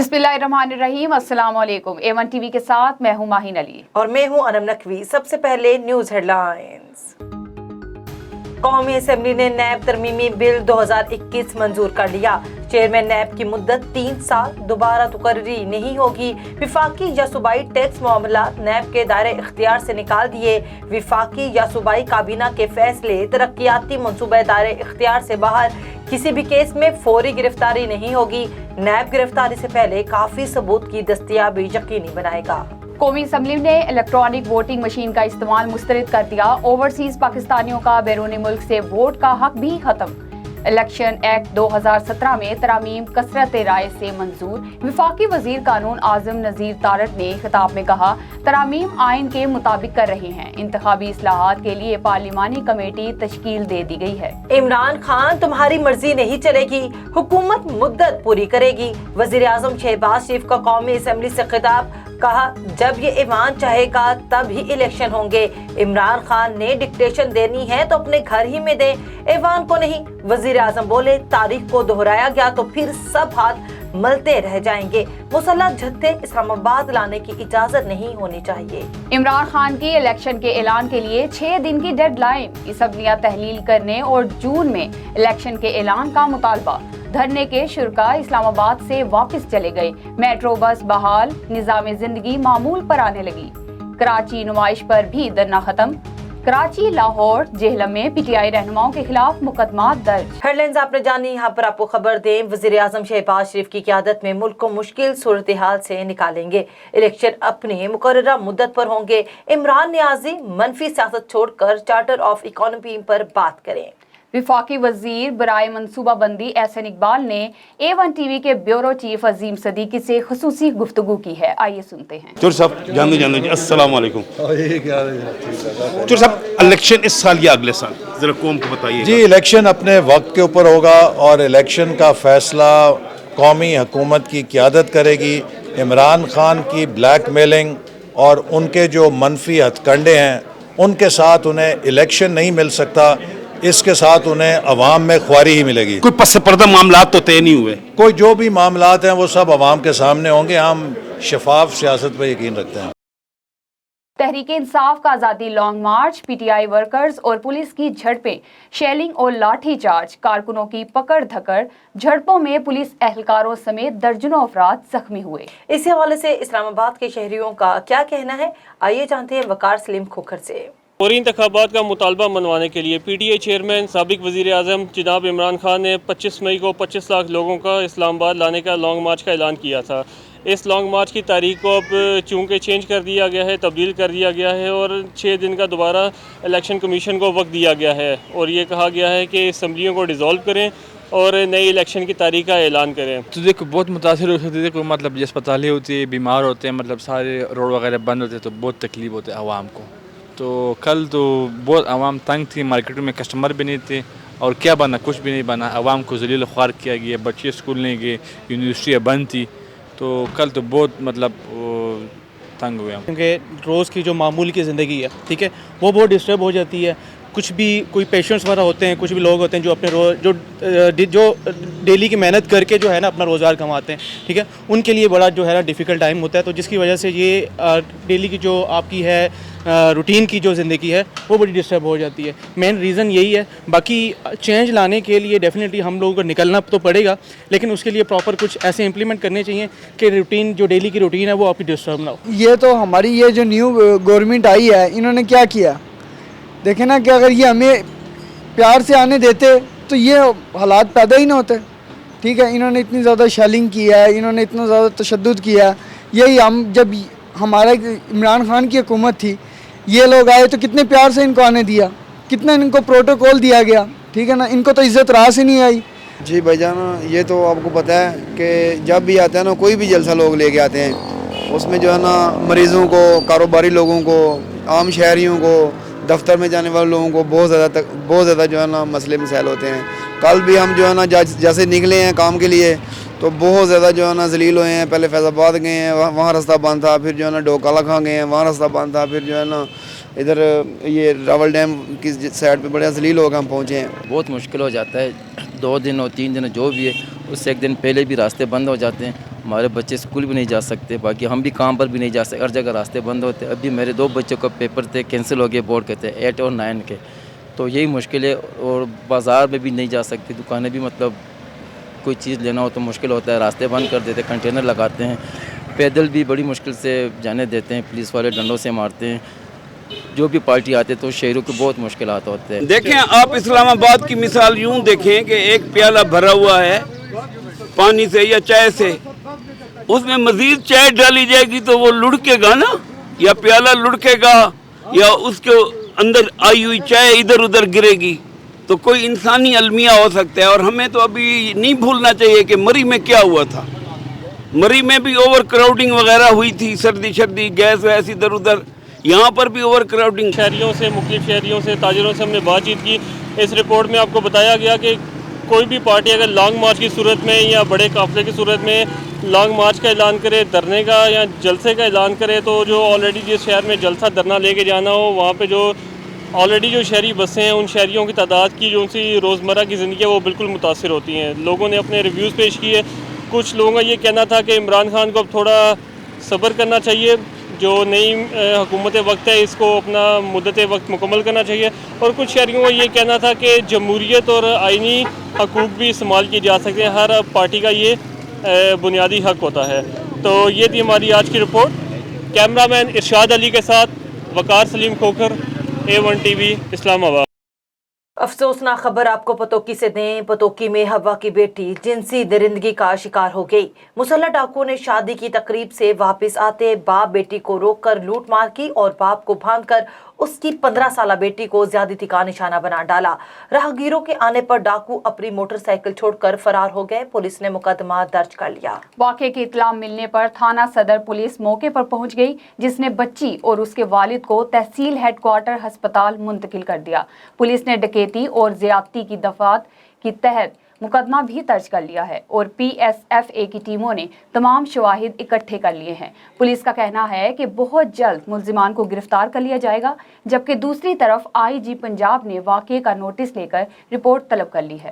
बिस्मिल्लाहिर्रहमानिर्रहीम। अस्सलाम वालेकुम। A1 टीवी के साथ मैं हूं माहिन अली और मैं हूं अनम नकवी। सबसे पहले न्यूज हेडलाइंस। कौमी असेंबली ने नैब तरमीमी बिल 2021 मंजूर कर लिया। चेयरमैन नैब की मुद्दत 3 साल, दोबारा तुकर्री नहीं होगी। विफाकी या सूबाई टैक्स मामला नैब के दायरे इख्तियार से निकाल दिए। विफाकी या सूबाई काबीना के फैसले तरक्याती मंसूबे दायरे इख्तियार से बाहर। किसी भी केस में फौरी गिरफ्तारी नहीं होगी। नैब गिरफ्तारी से पहले काफी सबूत की दस्तयाबी यकीनी बनाएगा। कौमी असम्बली ने इलेक्ट्रॉनिक वोटिंग मशीन का इस्तेमाल मुस्तरद कर दिया। ओवरसीज पाकिस्तानियों का बैरूनी मुल्क से वोट का हक भी खत्म। इलेक्शन एक्ट 2017 में तरामीम कसरत राय से मंजूर। विफाकी वजीर कानून आजम नजीर तारट ने खिताब में कहा, तरामीम आइन के मुताबिक कर रहे हैं। इंतखाबी इस्लाहात के लिए पार्लिमानी कमेटी तश्कील दे दी गई है। इमरान खान, तुम्हारी मर्जी नहीं चलेगी, हुकूमत मुद्दत पूरी करेगी। वजीर आजम शहबाज शरीफ का कौमी असम्बली से खिताब। कहा, जब ये ईवान चाहेगा तब ही इलेक्शन होंगे। इमरान खान ने डिक्टेशन देनी है तो अपने घर ही में दे, ईवान को नहीं। वजीर आजम बोले, तारीख को दोहराया गया तो फिर सब हाथ मलते रह जाएंगे। मुसल्लह जत्थे इस्लामाबाद लाने की इजाजत नहीं होनी चाहिए। इमरान खान की इलेक्शन के ऐलान के लिए 6 दिन की डेडलाइन। असम्बलियां तहलील करने और जून में इलेक्शन के ऐलान का मुतालबा। धरने के शुरका इस्लामाबाद से वापस चले गए। मेट्रो बस बहाल, निजाम जिंदगी मामूल पर आने लगी। कराची नुमाइश पर भी धरना खत्म। कराची, लाहौर, जेहलम में पीटीआई रहनुमाओं के खिलाफ मुकदमा दर्ज। हेडलाइंस आपने जानी, यहाँ पर आपको खबर दें। वजीर आजम शहबाज शरीफ की क़यादत में मुल्क को मुश्किल सूरत हाल से निकालेंगे। इलेक्शन अपनी मुकर्ररा मुद्दत पर होंगे। इमरान नियाजी मनफी सियासत छोड़कर चार्टर ऑफ इकोनॉमी पर बात करें। विफाकी वजीर बराए मनसूबा बंदी एहसन इकबाल ने A1 टीवी के ब्यूरो चीफ अजीम सदीकी से खुसूसी गुफ्तगू की है। आइए सुनते हैं। चौर साहब जानते जी, अस्सलाम वालेकुम। चौर साहब, इलेक्शन इस साल या अगले साल जरा कौम को बताइए। जी, इलेक्शन अपने वक्त के ऊपर होगा और इलेक्शन का फैसला कौमी हुकूमत की क़यादत करेगी। इमरान खान की ब्लैक मेलिंग और उनके जो मनफी हथकंडे हैं उनके साथ उन्हें इलेक्शन नहीं मिल सकता। इसके साथ उन्हें अवाम में ख्वारी ही मिलेगी। कोई पस पर्दा मामलात तो तय नहीं हुए। कोई जो भी मामलात हैं वो सब अवाम के सामने होंगे। हम शफाफ सियासत पर यकीन रखते हैं। तहरीक इंसाफ का आज़ादी लॉन्ग मार्च, पीटीआई वर्कर्स और पुलिस की झड़पें, शेलिंग और लाठी चार्ज, कारकुनों की पकड़ धकड़। झड़पों में पुलिस एहलकारों समेत दर्जनों अफराद जख्मी हुए। इसी हवाले से इस्लामाबाद के शहरियों का क्या कहना है, आइए जानते हैं वकार सलीम खोखर से। फौरी इंतखाबात का मुतालबा मनवाने के लिए पीटीआई चेयरमैन साबिक वज़ीर आज़म जनाब इमरान खान ने 25 मई को 25 लाख लोगों का इस्लामाबाद लाने का लॉन्ग मार्च का ऐलान किया था। इस लॉन्ग मार्च की तारीख को अब चूँकि चेंज कर दिया गया है, तब्दील कर दिया गया है और 6 दिन का दोबारा इलेक्शन कमीशन को वक्त दिया गया है और ये कहा गया है कि असम्बलियों को डिज़ोल्व करें और नई इलेक्शन की तारीख का ऐलान करें। तो देखो बहुत मुतासर हो सकती है। देखो मतलब अस्पतालें होती है, बीमार होते हैं, मतलब सारे रोड वगैरह बंद होते हैं तो बहुत तकलीफ होती है आवाम को। तो कल तो बहुत आवाम तंग थी, मार्केट में कस्टमर भी नहीं थे और क्या बना, कुछ भी नहीं बना। आवाम को ज़लील ख्वार किया गया, बच्चे स्कूल नहीं गए, यूनिवर्सिटियाँ बंद थी। तो कल तो बहुत मतलब तंग हुए हम, क्योंकि रोज़ की जो मामूल की ज़िंदगी है, ठीक है, वो बहुत डिस्टर्ब हो जाती है। कुछ भी कोई पेशेंट्स वगैरह होते हैं, कुछ भी लोग होते हैं जो अपने जो डेली की मेहनत करके जो है ना अपना रोज़गार कमाते हैं, ठीक है, उनके लिए बड़ा जो है ना डिफ़िकल्ट टाइम होता है। तो जिसकी वजह से ये डेली की जो आपकी है रूटीन की जो ज़िंदगी है वो बड़ी डिस्टर्ब हो जाती है। मेन रीज़न यही है। बाकी चेंज लाने के लिए डेफिनेटली हम लोगों को निकलना तो पड़ेगा, लेकिन उसके लिए प्रॉपर कुछ ऐसे इम्प्लीमेंट करने चाहिए कि रूटीन जो डेली की रूटीन है वो आपकी डिस्टर्ब ना हो। ये तो हमारी ये जो न्यू गवर्नमेंट आई है, इन्होंने क्या किया देखे ना कि अगर ये हमें प्यार से आने देते तो ये हालात पैदा ही ना होते। ठीक है, इन्होंने इतनी ज़्यादा शेलिंग की है, इन्होंने इतना ज़्यादा तशद्दुद किया। यही हम जब हमारा इमरान खान की हुकूमत थी, ये लोग आए तो कितने प्यार से इनको आने दिया, कितना इनको प्रोटोकॉल दिया गया, ठीक है ना। इनको तो इज़्ज़त रास ही नहीं आई। जी भाईजान, ये तो आपको पता है कि जब भी आते हैं ना, कोई भी जलसा लोग लेके आते हैं, उसमें जो है ना मरीज़ों को, कारोबारी लोगों को, आम शहरियों को, दफ्तर में जाने वाले लोगों को बहुत ज़्यादा जो है ना मसले मसाइल होते हैं। कल भी हम जो है ना जैसे निकले हैं काम के लिए तो बहुत ज़्यादा जो है ना जलील हुए हैं। पहले फैज़ाबाद गए हैं, वहाँ रास्ता बंद था, फिर जो है ना डोकाला खां गए हैं, वहाँ रास्ता बंद था, फिर जो है ना इधर ये रावल डैम की साइड पे बड़े जलील होकर हम पहुँचे हैं। बहुत मुश्किल हो जाता है, 2 दिन और 3 दिन जो भी है, उससे एक दिन पहले भी रास्ते बंद हो जाते हैं ہمارے بچے اسکول بھی نہیں جا سکتے, باقی ہم بھی کام پر بھی نہیں جا سکتے, ہر جگہ راستے بند ہوتے. ابھی میرے 2 بچوں کا پیپر تھے, کینسل ہو گئے بورڈ کے تھے 8 اور 9 کے, تو یہی مشکل ہے. اور بازار میں بھی نہیں جا سکتی, دکانیں بھی مطلب کوئی چیز لینا ہو تو مشکل ہوتا ہے, راستے بند کر دیتے, کنٹینر لگاتے ہیں. پیدل بھی بڑی مشکل سے جانے دیتے ہیں, پولیس والے ڈنڈوں سے مارتے ہیں. جو بھی پارٹی آتے تو شہروں کو بہت مشکلات ہوتے ہیں. دیکھیں آپ اسلام آباد کی مثال یوں دیکھیں کہ ایک پیالہ بھرا ہوا ہے پانی سے یا چائے سے, اس میں مزید چائے ڈالی جائے گی تو وہ لڑکے گا نا, یا پیالہ لڑکے گا, یا اس کے اندر آئی ہوئی چائے ادھر ادھر گرے گی. تو کوئی انسانی المیہ ہو سکتا ہے. اور ہمیں تو ابھی نہیں بھولنا چاہیے کہ مری میں کیا ہوا تھا. مری میں بھی اوور کراؤڈنگ وغیرہ ہوئی تھی, سردی گیس ویس ادھر ادھر, یہاں پر بھی اوور کراؤڈنگ. شہریوں سے, مختلف شہریوں سے, تاجروں سے ہم نے بات چیت کی. اس رپورٹ میں آپ کو بتایا گیا کہ کوئی بھی پارٹی اگر لانگ مارچ کی صورت میں یا بڑے قافلے کی صورت میں لانگ مارچ کا اعلان کرے, دھرنے کا یا جلسے کا اعلان کرے, تو جو آلریڈی جس شہر میں جلسہ دھرنا لے کے جانا ہو وہاں پہ جو آلریڈی جو شہری بسیں ہیں ان شہریوں کی تعداد کی جو ان سی روزمرہ کی زندگی ہے وہ بالکل متاثر ہوتی ہیں. لوگوں نے اپنے ریویوز پیش کیے. کچھ لوگوں کا یہ کہنا تھا کہ عمران خان کو اب تھوڑا صبر کرنا چاہیے, جو نئی حکومت وقت ہے اس کو اپنا مدت وقت مکمل کرنا چاہیے. اور کچھ شہریوں کا یہ کہنا تھا کہ جمہوریت اور آئینی حقوق بھی استعمال کیے جا سکتے ہیں, ہر پارٹی کا یہ بنیادی حق ہوتا ہے. تو یہ تھی ہماری آج کی رپورٹ. کیمرہ مین ارشاد علی کے ساتھ وقار سلیم کھوکھر, A1 TV, اسلام آباد. افسوسناک خبر آپ کو پتوکی سے دیں. پتوکی میں ہوا کی بیٹی جنسی درندگی کا شکار ہو گئی. مسلح ڈاکو نے شادی کی تقریب سے واپس آتے باپ بیٹی کو روک کر لوٹ مار کی اور باپ کو باندھ کر اس کی 15 سالہ بیٹی کو زیادتی کا نشانہ بنا ڈالا. راہگیروں کے آنے پر ڈاکو اپنی موٹر سائیکل چھوڑ کر فرار ہو گئے. پولیس نے مقدمہ درج کر لیا. واقعے کی اطلاع ملنے پر تھانہ صدر پولیس موقع پر پہنچ گئی, جس نے بچی اور اس کے والد کو تحصیل ہیڈ کوارٹر ہسپتال منتقل کر دیا. پولیس نے ڈکیتی اور زیادتی کی دفعات کی تحت مقدمہ بھی درج کر لیا ہے اور PSFA کی ٹیموں نے تمام شواہد اکٹھے کر لیے ہیں. پولیس کا کہنا ہے کہ بہت جلد ملزمان کو گرفتار کر لیا جائے گا, جبکہ دوسری طرف IG پنجاب نے واقعے کا نوٹس لے کر رپورٹ طلب کر لی ہے.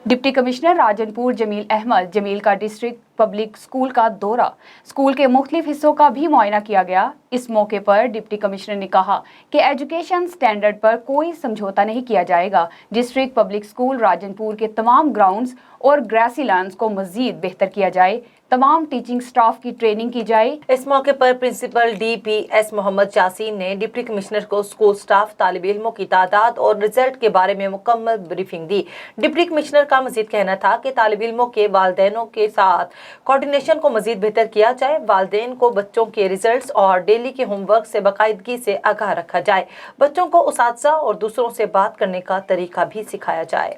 ڈپٹی کمشنر راجن پور جمیل احمد جمیل کا ڈسٹرکٹ پبلک اسکول کا دورہ, اسکول کے مختلف حصوں کا بھی معائنہ کیا گیا. اس موقع پر ڈپٹی کمشنر نے کہا کہ ایجوکیشن سٹینڈرڈ پر کوئی سمجھوتا نہیں کیا جائے گا. ڈسٹرکٹ پبلک اسکول راجن پور کے تمام گراؤنڈز اور گریسی لینڈز کو مزید بہتر کیا جائے, تمام ٹیچنگ سٹاف کی ٹریننگ کی جائے. اس موقع پر پرنسپل DPS محمد یاسین نے ڈپٹی کمشنر کو اسکول سٹاف, طالب علموں کی تعداد اور رزلٹ کے بارے میں مکمل بریفنگ دی. ڈپٹی کمشنر کا مزید کہنا تھا کہ طالب علموں کے والدینوں کے ساتھ کوارڈینیشن کو مزید بہتر کیا جائے. والدین کو بچوں کے ریزلٹس اور ڈیلی کے ہوم ورک سے باقاعدگی سے آگاہ رکھا جائے. بچوں کو اساتذہ اور دوسروں سے بات کرنے کا طریقہ بھی سکھایا جائے.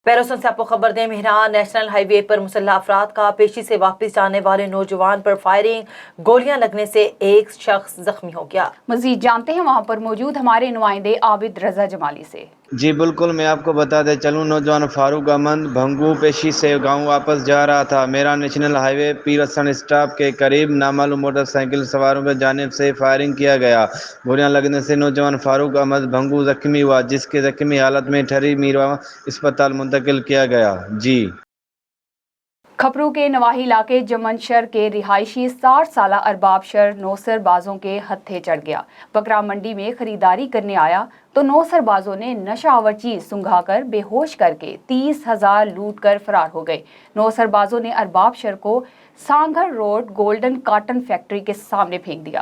پیروسن سے آپ کو خبر دیں, مہران نیشنل ہائی وے پر مسلح افراد کا پیشی سے واپس جانے والے نوجوان پر فائرنگ, گولیاں لگنے سے ایک شخص زخمی ہو گیا. مزید جانتے ہیں وہاں پر موجود ہمارے نمائندے عابد رضا جمالی سے. جی بالکل, میں آپ کو بتاتے چلوں, نوجوان فاروق احمد بھنگو پیشی سے گاؤں واپس جا رہا تھا. میرا نیشنل ہائی وے پیرسن اسٹاپ کے قریب نامعلوم موٹر سائیکل سواروں کی جانب سے فائرنگ کیا گیا. گولیاں لگنے سے نوجوان فاروق احمد بھنگو زخمی ہوا, جس کے زخمی حالت میں ٹھری میروا اسپتال منتقل کیا گیا. جی کھپرو کے نواحی علاقے جمنشر کے رہائشی 60 سالہ ارباب شر نوسر بازوں کے ہتھے چڑھ گیا. بکرا منڈی میں خریداری کرنے آیا تو نوسر بازوں نے نشہ آور چیز سنگھا کر بے ہوش کر کے 30,000 لوٹ کر فرار ہو گئے. نوسر بازوں نے ارباب شر کو سانگھر روڈ گولڈن کاٹن فیکٹری کے سامنے پھینک دیا,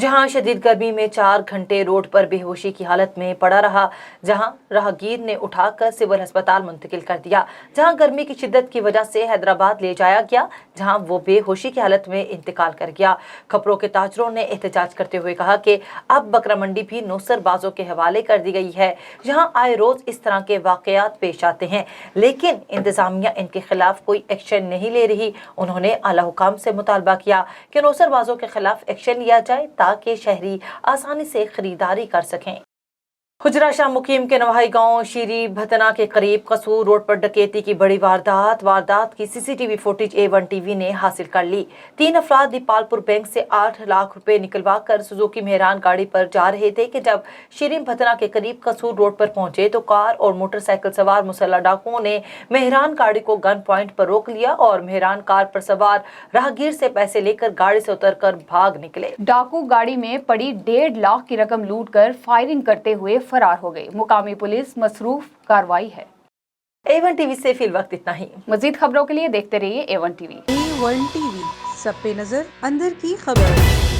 جہاں شدید گرمی میں 4 گھنٹے روڈ پر بے ہوشی کی حالت میں پڑا رہا, جہاں راہگیر نے اٹھا کر سول ہسپتال منتقل کر دیا, جہاں گرمی کی شدت کی وجہ سے حیدرآباد لے جایا گیا, جہاں وہ بے ہوشی کی حالت میں انتقال کر گیا. کھپروں کے تاجروں نے احتجاج کرتے ہوئے کہا کہ اب بکرا منڈی بھی نوسر بازوں کے حوالے کر دی گئی ہے, جہاں آئے روز اس طرح کے واقعات پیش آتے ہیں, لیکن انتظامیہ ان کے خلاف کوئی ایکشن نہیں لے رہی. انہوں نے اعلیٰ حکام سے مطالبہ کیا کہ نوسر بازوں کے خلاف ایکشن لیا جائے تاکہ شہری آسانی سے خریداری کر سکیں. खुजरा शाह मुकीम के नवाही गांव शीरी भतना के करीब कसूर रोड पर डकैती की बड़ी वारदात की सीसीटीवी फुटेज A1 टीवी ने हासिल कर ली। 3 अफराद दीपालपुर बैंक से 8 लाख रुपए निकलवा कर सुजुकी मेहरान गाड़ी पर जा रहे थे कि जब शीरी भतना के करीब कसूर रोड पर पहुंचे तो कार और मोटरसाइकिल सवार मुसल्लह डाकुओं ने मेहरान गाड़ी को गन पॉइंट पर रोक लिया और मेहरान कार पर सवार राहगीर से पैसे लेकर गाड़ी से उतरकर भाग निकले। डाकू गाड़ी में पड़ी 1.5 लाख की रकम लूटकर फायरिंग करते हुए फरार हो गई। मुकामी पुलिस मसरूफ कार्रवाई है। A1 टीवी से फिल वक्त इतना ही। मजीद खबरों के लिए देखते रहिए A1 टीवी। A1 टीवी, सब पे नजर, अंदर की खबर।